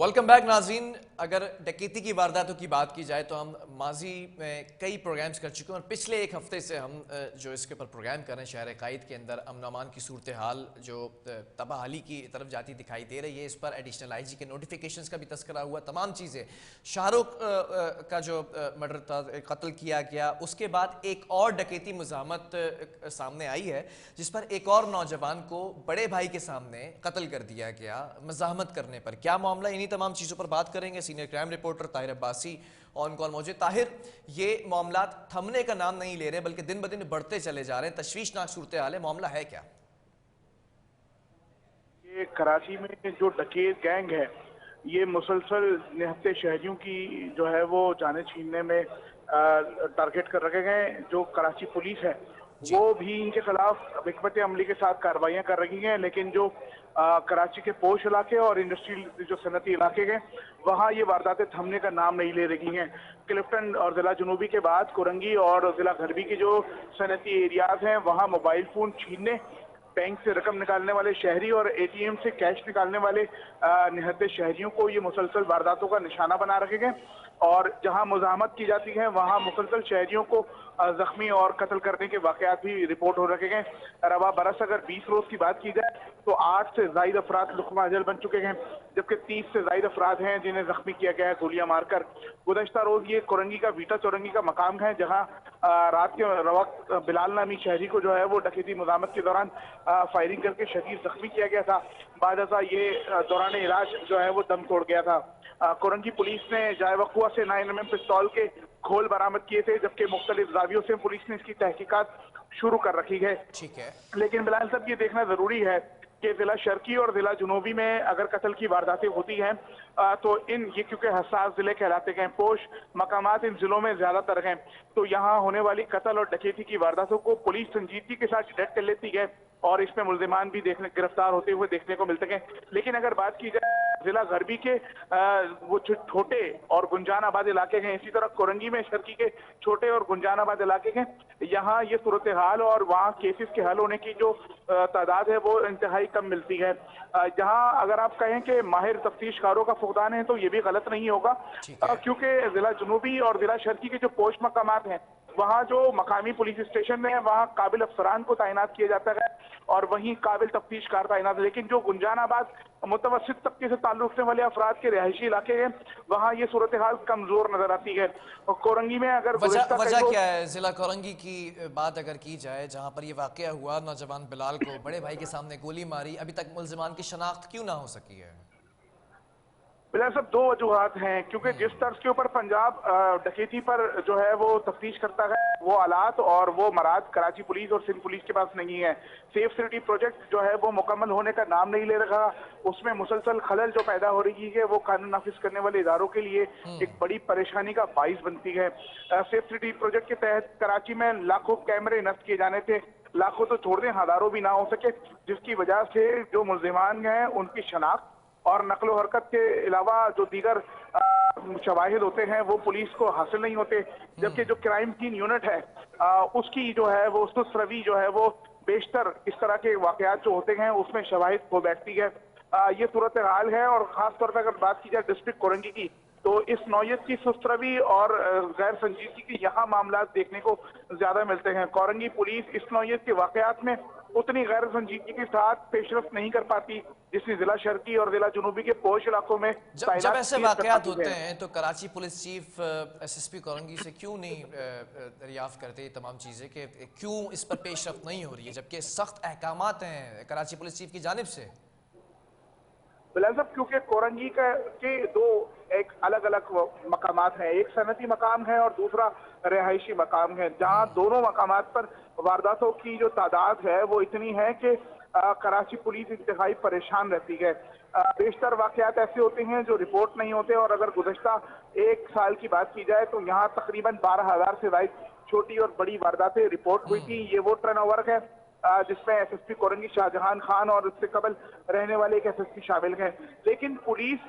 Welcome back नाज़रीन। अगर डकैती की वारदातों की बात की जाए तो हम माजी में कई प्रोग्राम्स कर चुके हैं और पिछले एक हफ्ते से हम जो इसके ऊपर प्रोग्राम कर रहे हैं शहर कायद के अंदर अमन अमान की सूरत हाल जो तबाहली की तरफ जाती दिखाई दे रही है। इस पर एडिशनल आईजी के नोटिफिकेशंस का भी तस्करा हुआ, तमाम चीज़ें। शाहरुख का जो मर्डर था, कत्ल किया गया, उसके बाद एक और डकैती मुज़ाहमत सामने आई है जिस पर एक और नौजवान को बड़े भाई के सामने कत्ल कर दिया गया मुज़ाहमत करने पर। क्या मामला, इन्हीं तमाम चीज़ों पर बात करेंगे। Senior crime reporter Tahir Abbasi on call मौजूद। ताहिर, ये मामला थमने का नाम नहीं ले रहे बल्कि दिन ब दिन बढ़ते चले जा रहे हैं, तशवीशनाक सूरत हाल है, मामला है क्या? ये कराची में जो डकैत गैंग है ये मुसलसल निहत्ते शहरियों की जो है वो जाने छीनने में टारगेट कर रखे गए। जो कराची पुलिस है जी। वो भी इनके खिलाफ हिकमत अमली के साथ कार्रवाइयां कर रही हैं, लेकिन जो कराची के पोश इलाके और इंडस्ट्रियल जो सनती इलाके हैं वहाँ ये वारदातें थमने का नाम नहीं ले रही हैं। क्लिफ्टन और जिला जनूबी के बाद कुरंगी और जिला गरबी के जो सनती एरियाज हैं वहाँ मोबाइल फोन छीनने, बैंक से रकम निकालने वाले शहरी और एटीएम से कैश निकालने वाले निहत्ते शहरियों को ये मुसलसल वारदातों का निशाना बना रखे गए और जहां मुज़ाहमत की जाती है वहां मुसलसल शहरियों को जख्मी और कत्ल करने के वाकयात भी रिपोर्ट हो रखे गए। रवा बरस अगर 20 रोज की बात की जाए तो 8 से ज्यादा अफराद लुक़मा अजल बन चुके हैं, जबकि 30 से ज्यादा अफराद हैं जिन्हें जख्मी किया गया है गोलियां मारकर। गुज़श्ता रोज ये कुरंगी का वीटा चौरंगी का मकाम है जहां रात के वक्त बिलाल नामी शहरी को जो है वो डकैती मुज़ाहमत के दौरान फायरिंग करके शदीद जख्मी किया गया था। बाद ये दौरान इलाज जो है वो दम तोड़ गया था। कुरंगी पुलिस ने जाए वक़ुआ से 9mm पिस्तौल के खोल बरामद किए थे, जबकि मुख्तलिफ जावियों से पुलिस ने इसकी तहकीकात शुरू कर रखी है। ठीक है। लेकिन बिलाल साहब ये देखना जरूरी है कि जिला शर्की और जिला जुनूबी में अगर कत्ल की वारदातें होती हैं तो ये क्योंकि हसास जिले कहलाते हैं, पोश मकामात इन जिलों में ज्यादातर हैं, तो यहाँ होने वाली कत्ल और डकैती की वारदातों को पुलिस संजीदगी के साथ डिटेक्ट कर लेती है और इसमें मुल्जिमान भी गिरफ्तार होते हुए देखने को मिलते हैं। लेकिन अगर बात की जाए जिला गरबी के वो छोटे और गुंजान आबाद इलाके हैं, इसी तरह कुरंगी में शर्की के छोटे और गुंजान आबाद इलाके हैं, यहाँ ये सूरत हाल और वहाँ केसेस के हल होने की जो तादाद है वो इंतहाई कम मिलती है। जहाँ अगर आप कहें कि माहिर तफ्तीशकारों का फुकदान है तो ये भी गलत नहीं होगा, क्योंकि जिला जुनूबी और जिला शर्की के जो पोश मकामात हैं वहाँ जो मकामी पुलिस स्टेशन है वहाँ काबिल अफसरान को तैनात किया जाता है और वहीं काबिल तफ्तीशकार तैनात। लेकिन जो गुंजानाबाद मुतवस्सित तबके से ताल्लुक रखने वाले अफराद के रिहायशी इलाके हैं वहाँ ये सूरत हाल कमजोर नजर आती है। और कोरंगी में अगर वजह क्या है? जिला कोरंगी की बात अगर की जाए, जहाँ पर ये वाकया हुआ, नौजवान बिलाल को बड़े भाई के सामने गोली मारी, अभी तक मुल्जिमान की शनाख्त क्यों ना हो सकी है? बिलाल साहब दो वजूहात हैं, क्योंकि जिस तर्ज के ऊपर पंजाब डकैती पर जो है वो तफ्तीश करता है वो आलात और वो मराद कराची पुलिस और सिंध पुलिस के पास नहीं है। सेफ सिटी प्रोजेक्ट जो है वो मुकम्मल होने का नाम नहीं ले रहा, उसमें मुसलसल खलल जो पैदा हो रही है वो कानून नाफिज करने वाले इदारों के लिए एक बड़ी परेशानी का बाइस बनती है। सेफ सिटी प्रोजेक्ट के तहत कराची में लाखों कैमरे नस्ब किए जाने थे, लाखों तो छोड़ दें हजारों भी ना हो सके, जिसकी वजह से जो मुल्जिमान हैं उनकी शनाख्त और नकलो हरकत के अलावा जो दीगर शवाहिद होते हैं वो पुलिस को हासिल नहीं होते। जबकि जो क्राइम सीन यूनिट है उसकी जो है वो सुस्त-रवी जो है वो बेशतर इस तरह के वाकयात जो होते हैं उसमें शवाहिद हो बैठती है। ये सूरत हाल है और खास तौर पर अगर बात की जाए डिस्ट्रिक्ट कोरंगी की तो इस नौयत की सुस्त-रवी और गैर संजीदगी के यहाँ मामला देखने को ज्यादा मिलते हैं। कोरंगी पुलिस इस नौयत के वाकयात में उतनी गैर संजीदगी के साथ पेशरफ्त नहीं कर पाती जिसने जिला शर्की और जिला जुनूबी के पोश इलाकों में जब ऐसे वाकयात होते हैं तो Karachi police chief SSP Korangi से क्यों नहीं दरियाफ्त करते तमाम चीज़ें कि क्यों इस पर पेशरफ्त नहीं हो रही है, जबकि सख्त अहकामात हैं कराची पुलिस चीफ की जानिब से? बिलाल साहब क्योंकि कोरंगी के दो एक अलग अलग मकामात हैं, एक सनती मकाम है और दूसरा रिहायशी मकाम है, जहां दोनों मकामात पर वारदातों की जो तादाद है वो इतनी है कि कराची पुलिस इंतहाई परेशान रहती है। बेशतर वाकयात ऐसे होते हैं जो रिपोर्ट नहीं होते और अगर गुज़श्ता एक साल की बात की जाए तो यहाँ तकरीबन 12,000 से ज्यादा छोटी और बड़ी वारदातें रिपोर्ट हुई थी। ये वो टर्नओवर है जिसमें एसएसपी कोरंगी शाहजहान खान और उससे कबल रहने वाले एक एसएसपी शामिल हैं। लेकिन पुलिस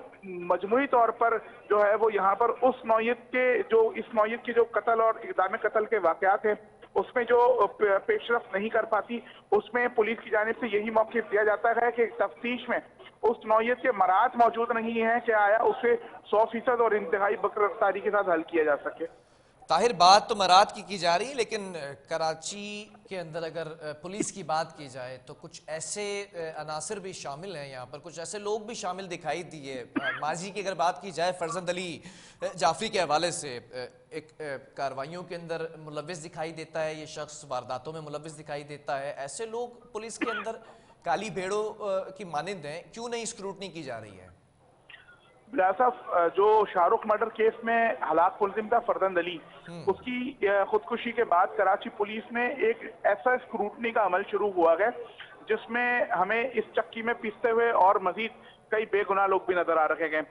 मजमूई तौर पर जो है वो यहाँ पर उस नौयत के जो इस नौयत के जो कत्ल और इक़दाम कत्ल के वाकयात हैं उसमें जो पेशरफ नहीं कर पाती, उसमें पुलिस की जानिब से यही मौक़िफ़ दिया जाता है कि तफ्तीश में उस नौइयत के मरात मौजूद नहीं है कि आया उसे 100% और इंतहाई बरफ्तारी के साथ हल किया जा सके। ताहिर बात तो मराद की जा रही है, लेकिन कराची के अंदर अगर पुलिस की बात की जाए तो कुछ ऐसे अनासर भी शामिल हैं यहाँ पर, कुछ ऐसे लोग भी शामिल दिखाई दिए। माजी की अगर बात की जाए, फरजंद अली जाफरी के हवाले से एक कार्रवाइयों के अंदर मुलविस दिखाई देता है, ये शख्स वारदातों में मुलविस दिखाई देता है। ऐसे लोग पुलिस के अंदर काली भेड़ों की मानिंद हैं, क्यों नहीं स्क्रूटनी की जा रही है? साहब, जो शाहरुख मर्डर केस में हलाक मुलजिम था फरजंद अली, उसकी खुदकुशी के बाद कराची पुलिस में एक ऐसा स्क्रूटनी का अमल शुरू हुआ है जिसमें हमें इस चक्की में पीसते हुए और मजीद कई बेगुनाह लोग भी नजर आ रखे गए।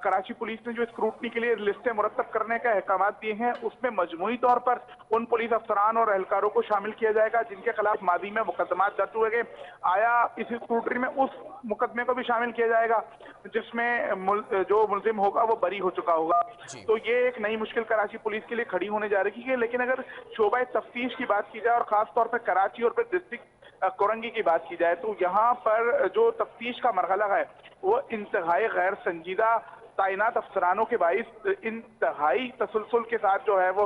कराची पुलिस ने जो स्क्रूटनी के लिए लिस्टें मुरतब करने का अहकाम दिए हैं, उसमें मजमूई तौर पर उन पुलिस अफसरान और एहलकारों को शामिल किया जाएगा जिनके खिलाफ मादी में मुकदमा दर्ज हुए गए। आया इस स्क्रूटनी में उस मुकदमे को भी शामिल किया जाएगा जिसमें जो मुलजिम होगा वो बरी हो चुका होगा। तो ये एक नई मुश्किल कराची पुलिस के लिए खड़ी होने जा रही है। लेकिन अगर शोबा तफ्तीश की बात की जाए और खास तौर पर कराची और फिर डिस्ट्रिक्ट कोरंगी की बात की जाए, तो यहाँ पर जो तफ्तीश का मरहला है वो इंतहाई गैर संजीदा तैनात अफसरानों के बाइस इंतहाई तसलसल के साथ जो है वो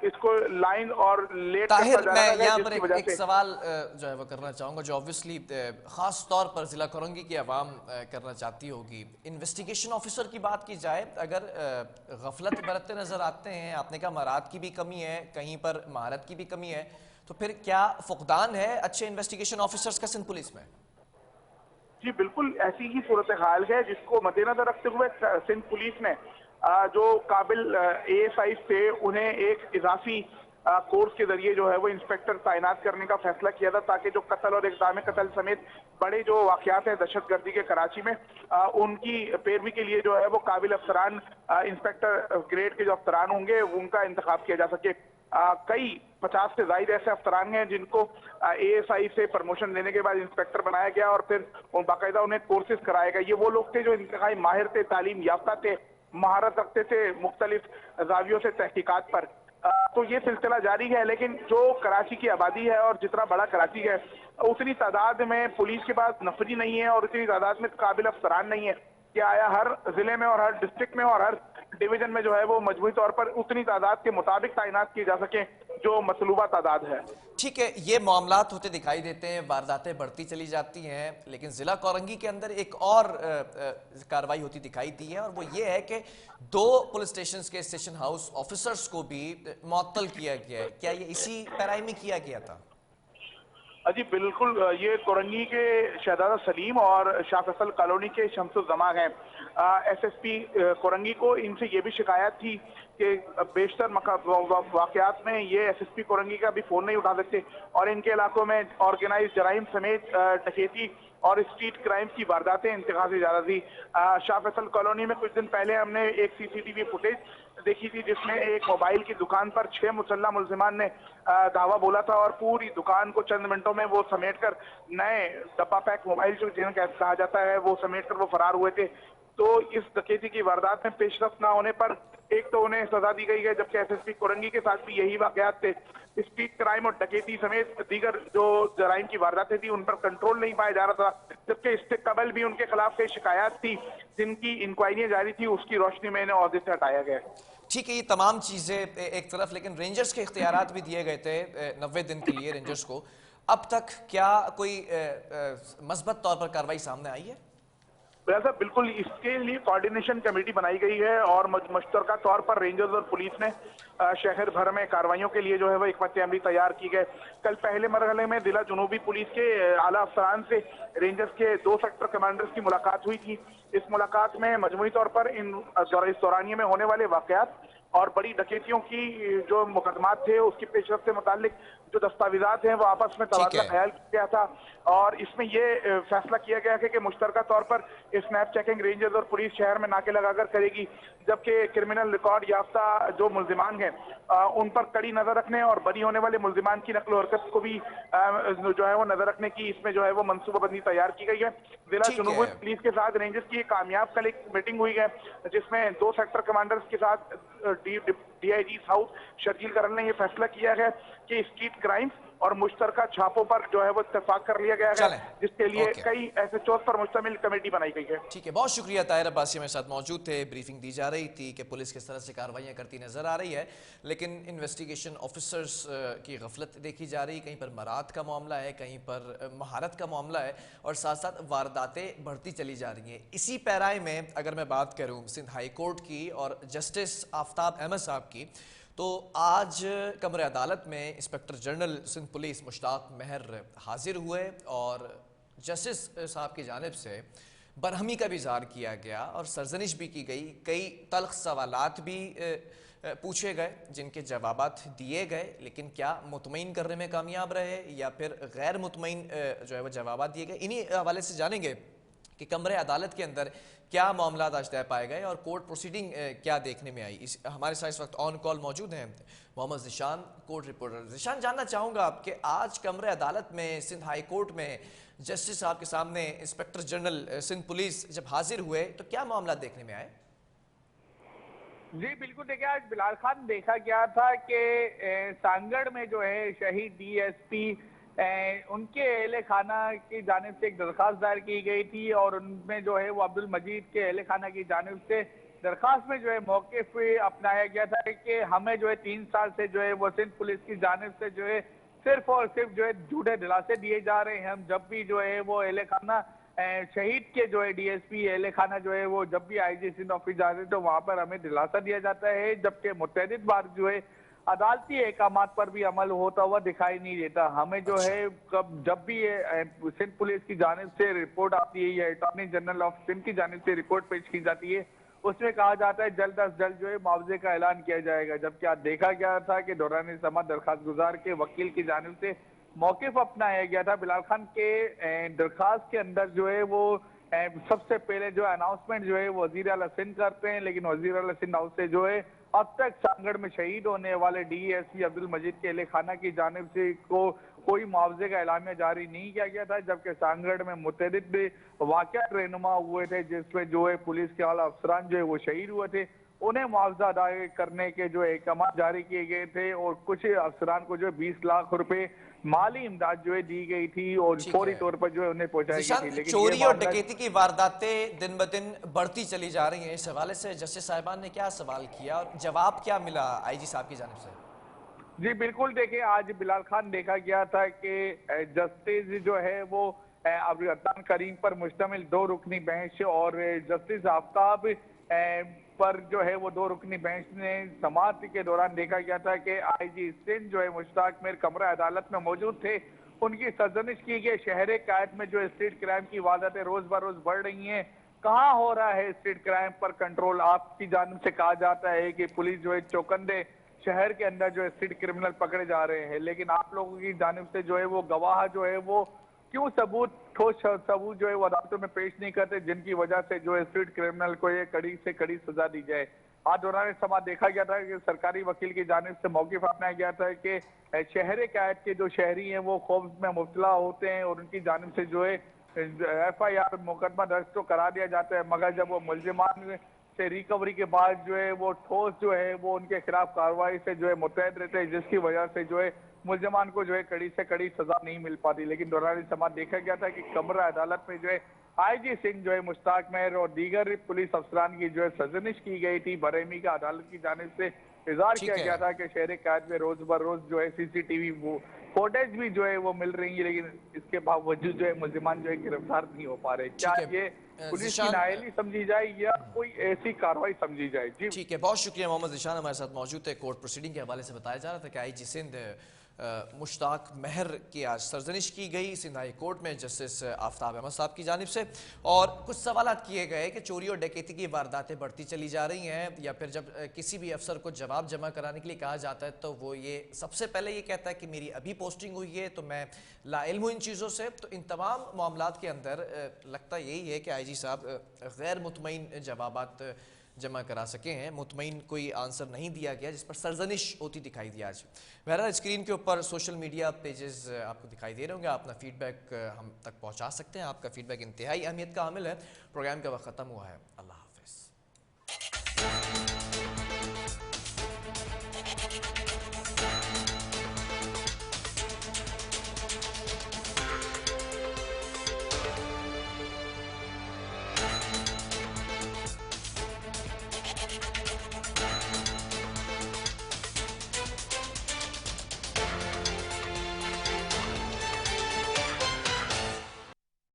इसको लाइन और लेट ताहिर, करता जा मैं रहा है, यहाँ पर जिसकी वजह एक से सवाल जो है वो करना चाहूँगा, जो ऑब्वियसली ख़ास तौर पर ज़िला कोरंगी की आवाम करना चाहती होगी। इन्वेस्टिगेशन ऑफिसर की बात की जाए, अगर गफलत बरतते नज़र आते हैं, आपने कहा महारत की भी कमी है, कहीं पर महारत की भी कमी है, तो फिर क्या फुकदान है अच्छे इन्वेस्टिगेशन ऑफिसर्स का सिंध पुलिस में? जी बिल्कुल ऐसी ही सूरत हाल है जिसको मद्देनजर रखते हुए सिंध पुलिस ने जो काबिल ASI थे उन्हें एक इजाफी कोर्स के जरिए जो है वो इंस्पेक्टर तैनात करने का फैसला किया था, ताकि जो कत्ल और इक़दाम कत्ल समेत बड़े जो वाक़यात हैं दहशतगर्दी के कराची में, उनकी पैरवी के लिए जो है वो काबिल अफसरान इंस्पेक्टर ग्रेड के जो अफसरान होंगे उनका इंतखाब किया जा सके। कई 50 से ज्यादा ऐसे अफसरान हैं जिनको ASI से प्रमोशन देने के बाद इंस्पेक्टर बनाया गया और फिर बाकायदा उन्हें कोर्सेज कराया गया। ये वो लोग थे जो इंतहाई माहिर थे, तालीम याफ्ता थे, महारत रखते थे मुख्तलिफ जावियों से तहकीकात पर। तो ये सिलसिला जारी है। लेकिन जो कराची की आबादी है और जितना बड़ा कराची है, उतनी तादाद में पुलिस के पास नफरी नहीं है और उतनी तादाद में काबिल अफसरान नहीं है कि आया हर जिले में और हर डिस्ट्रिक्ट में और हर डिवीजन में जो है वो मजबूरी तौर पर उतनी तादाद के मुताबिक तैनात किए जा सके जो मतलूबा तादाद है। ठीक है, ये मामलात होते दिखाई देते हैं, वारदातें बढ़ती चली जाती हैं, लेकिन ज़िला कोरंगी के अंदर एक और कार्रवाई होती दिखाई दी है, और वो ये है कि 2 पुलिस स्टेशन के स्टेशन हाउस ऑफिसर्स को भी मुअत्तल किया गया है। क्या ये इसी पैराई में किया गया था? जी बिल्कुल, ये कोरंगी के शहजादा सलीम और शाह फैसल कॉलोनी के शमसुज़्ज़मा हैं। SSP कोरंगी को इनसे ये भी शिकायत थी कि बेशतर वाक़यात में ये SSP कोरंगी का भी फ़ोन नहीं उठा सकते और इनके इलाकों में ऑर्गेनाइज जराइम समेत डकैती और स्ट्रीट क्राइम की वारदातें इंतहाई ज़्यादा थी। शाह फैसल कॉलोनी में कुछ दिन पहले हमने एक CCTV फुटेज देखी थी जिसमें एक मोबाइल की दुकान पर 6 मुसल्लह मुलजिमान ने दावा बोला था और पूरी दुकान को चंद मिनटों में वो समेटकर नए डब्बा पैक मोबाइल जो जिन्हें कहा जाता है वो समेटकर वो फरार हुए थे। तो इस डकैती की वारदात में पेशरफ ना होने पर एक तो उन्हें सजा दी गई है, जबकि SSP कोरंगी के साथ भी यही वाकयात थे। स्ट्रीट क्राइम और डकैती समेत दीगर जो जराइम की वारदातें थी उन पर कंट्रोल नहीं पाया जा रहा था, जबकि इससे कबल भी उनके खिलाफ कई शिकायत थी जिनकी इंक्वायरियां जारी थी, उसकी रोशनी में इन्हें ओहदे से हटाया गया। ठीक है, ये तमाम चीज़ें एक तरफ, लेकिन रेंजर्स के इख्तियारात भी दिए गए थे 90 दिन के लिए रेंजर्स को। अब तक क्या कोई मस्बत तौर पर कार्रवाई सामने आई है? साहब बिल्कुल, इसके लिए कोऑर्डिनेशन कमेटी बनाई गई है और मुश्तरका तौर पर रेंजर्स और पुलिस ने शहर भर में कार्रवाइयों के लिए जो है वो एक मत अमली तैयार की गए। कल पहले मरहले में जिला जुनूबी पुलिस के आला अफसरान से रेंजर्स के 2 सेक्टर कमांडर्स की मुलाकात हुई थी। इस मुलाकात में मजमूई तौर पर इस दौरानिये में होने वाले वाकयात और बड़ी डकैतियों की जो मुकदमात थे उसकी पेशरफ से मुतालिक जो दस्तावेजात हैं वो आपस में तबादला ख्याल किया गया था और इसमें ये फैसला किया गया कि मुश्तरका तौर पर स्नैप चेकिंग रेंजर्स और पुलिस शहर में नाके लगाकर करेगी, जबकि क्रिमिनल रिकॉर्ड याफ्ता जो मुलजिमान हैं उन पर कड़ी नजर रखने और बरी होने वाले मुलजिमान की नकल हरकत को भी जो है वो नजर रखने की इसमें जो है वो मनसूबाबंदी तैयार की गई है। जिला जुनूबी पुलिस के साथ रेंजर्स की कामयाब कल एक मीटिंग हुई है जिसमें 2 सेक्टर कमांडर्स के साथ DIG साउथ शर्जील करन ने यह फैसला किया है कि स्ट्रीट क्राइम्स और मुश्तरका छापों पर जो है वो इत्तेफाक कर लिया गया है, चलें, जिसके लिए ओके, कई एसएचओ पर मुश्तमिल कमेटी बनाई गई है। ठीक है, बहुत शुक्रिया। ताहिर अब्बासी मेरे साथ मौजूद थे। ब्रीफिंग दी जा रही थी कि पुलिस किस तरह से कार्रवाइयाँ करती नज़र आ रही है, लेकिन इन्वेस्टिगेशन ऑफिसर्स की गफलत देखी जा रही, कहीं पर मराद का मामला है, कहीं पर महारत का मामला है, और साथ साथ वारदातें बढ़ती चली जा रही हैं। इसी पैराए में अगर मैं बात करूँ सिंध हाई कोर्ट की और जस्टिस आफ्ताब अहमद साहब की, तो आज कमरे अदालत में inspector general Sindh police Mushtaq Mahar हाजिर हुए और जस्टिस साहब की जानिब से बरहमी का भी इजहार किया गया और सरजनिश भी की गई। कई तल्ख सवालात भी पूछे गए जिनके जवाबात दिए गए, लेकिन क्या मुतमईन करने में कामयाब रहे या फिर गैर मुतमईन जो है वो जवाबात दिए गए। इन्हीं हवाले से जानेंगे कि कमरे अदालत के अंदर क्या मामला आज तय पाए गए और कोर्ट प्रोसीडिंग क्या देखने में आई। हमारे साथ इस वक्त ऑन कॉल मौजूद हैं मोहम्मद ज़िशान, कोर्ट रिपोर्टर। ज़िशान, जानना चाहूँगा आपके आज कमरे अदालत में सिंध हाई कोर्ट में जस्टिस साहब के सामने इंस्पेक्टर जनरल सिंध पुलिस जब हाजिर हुए तो क्या मामला देखने में आए? जी बिल्कुल, देखिए आज बिलाल खान देखा गया था कि सांगड़ में जो है शहीद DSP उनके अहले खाना की जानिब से एक दरख्वास्त दायर की गई थी और उनमें जो है वो अब्दुल मजीद के अहले खाना की जानिब से दरख्वास्त में जो है मौक़िफ़ अपनाया गया था कि हमें जो है 3 साल से जो है वो सिंध पुलिस की जानिब से जो है सिर्फ और सिर्फ जो है झूठे दिलासे दिए जा रहे हैं। हम जब भी जो है वो अहले खाना शहीद के जो है DSP अहले खाना जो है वो जब भी IG सिंध ऑफिस जाते हैं तो वहाँ पर हमें दिलासा दिया जाता है, जबकि मुतअद्दिद बार जो है अदालती अहकामात पर भी अमल होता हुआ दिखाई नहीं देता। हमें जो है जब भी सिंध पुलिस की जानिब से रिपोर्ट आती है या अटॉर्नी जनरल ऑफ सिंध की जानिब से रिपोर्ट पेश की जाती है, उसमें कहा जाता है जल्द अज जल्द जो है मुआवजे का ऐलान किया जाएगा, जबकि आज देखा गया था कि दौरान समात दरखास्त गुजार के वकील की जानिब से मौक़िफ़ अपनाया गया था। बिलाल खान के दरखास्त के अंदर जो है वो सबसे पहले जो अनाउंसमेंट जो है वज़ीर आला सिंध करते हैं, लेकिन वज़ीर आला सिंध हाउस से जो है अब तक सांगड़ में शहीद होने वाले DSP अब्दुल मजीद के अहले खाना की जानिब से कोई मुआवजे का ऐलामिया जारी नहीं किया गया था, जबकि सांगड़ में मुतअद्दिद वाक़यात रहनुमा हुए थे जिसमें जो है पुलिस के आला अफसरान जो है वो शहीद हुए थे, उन्हें मुआवजा अदा करने के जो अहकाम जारी किए गए थे और कुछ अफसरान को जो है 20 लाख रुपए माली इमदाद जो है दी गई थी और फौरी तौर पर जो है उन्हें पहुंचाई गई थी। लेकिन चोरी और डकैती की वारदातें दिन ब दिन बढ़ती चली जा रही हैं, इस हवाले से जस्टिस साहिबान ने क्या सवाल किया और जवाब क्या मिला IG साहब की जानिब से? जी बिल्कुल, देखिए आज बिलाल खान देखा गया था कि जस्टिस जो है वो अब्दुल करीम पर मुश्तमिल 2 रुकनी बेंच और जस्टिस आफ्ताब पर जो है वो 2 रुकनी बेंच ने समाअत के दौरान देखा गया था कि IG सिंध जो है मुश्ताक महर कमरा अदालत में मौजूद थे। उनकी सरजनिश की गई शहर कायद में जो स्ट्रीट क्राइम की वारदातें रोज ब रोज बढ़ रही हैं, कहाँ हो रहा है स्ट्रीट क्राइम पर कंट्रोल। आपकी जानिब से कहा जाता है कि पुलिस जो है चौकंदे शहर के अंदर जो है स्ट्रीट क्रिमिनल पकड़े जा रहे हैं, लेकिन आप लोगों की जानिब से जो है वो गवाह जो है वो क्यों ठोस सबूत जो है वो अदालतों में पेश नहीं करते, जिनकी वजह से जो है स्ट्रीट क्रिमिनल को ये कड़ी से कड़ी सजा दी जाए। आज दौरान समात देखा गया था कि सरकारी वकील की जानिब से मौक़िफ़ अपनाया गया था कि शहर कायद के जो शहरी हैं वो खौफ में मुब्तला होते हैं और उनकी जानिब से जो है FIR मुकदमा दर्ज तो करा दिया जाता है, मगर जब वो मुल्जिमान से रिकवरी के बाद जो है वो ठोस जो है वो उनके खिलाफ कार्रवाई से जो है मुतहद रहते हैं, जिसकी वजह से जो है मुल्जिमान को जो है कड़ी से कड़ी सजा नहीं मिल पाती। लेकिन दौरान समात देखा गया था कि कमरा अदालत में जो है IG सिंध जो है मुश्ताक महर और दीगर पुलिस अफसरान की जो है सरजनिश की गई थी। बरेमी का अदालत की जानिब से इज़हार किया गया था कि शहर कायद में रोज बर रोज जो है CCTV फुटेज भी जो है वो मिल रही है, लेकिन इसके बावजूद जो है मुल्जिमान जो है गिरफ्तार नहीं हो पा रहे। क्या ये पुलिस की नाअहली समझी जाए या कोई ऐसी कार्रवाई समझी जाए? जी ठीक है, बहुत शुक्रिया। मोहम्मद ज़िशान हमारे साथ मौजूद थे। कोर्ट प्रोसीडिंग के हवाले से बताया जा रहा था कि IG सिंध मुश्ताक महर की आज सरजनिश की गई सिंध हाई कोर्ट में जस्टिस आफ्ताब अहमद साहब की जानिब से, और कुछ सवाल किए गए कि चोरी और डकैती की वारदातें बढ़ती चली जा रही हैं, या फिर जब किसी भी अफसर को जवाब जमा कराने के लिए कहा जाता है तो वो ये सबसे पहले ये कहता है कि मेरी अभी पोस्टिंग हुई है तो मैं लाइल्म हूँ इन चीज़ों से। तो इन तमाम मामलात के अंदर लगता यही है कि IG साहब गैर मुतमईन जवाबात जमा करा सके हैं, मुतमईन कोई आंसर नहीं दिया गया जिस पर सरजनिश होती दिखाई दी। आज बहरहाल स्क्रीन के ऊपर सोशल मीडिया पेजेस आपको दिखाई दे रहे होंगे, आप अपना फीडबैक हम तक पहुंचा सकते हैं। आपका फीडबैक इंतहाई अहमियत का हामिल है। प्रोग्राम का वक्त ख़त्म हुआ है। अल्लाह।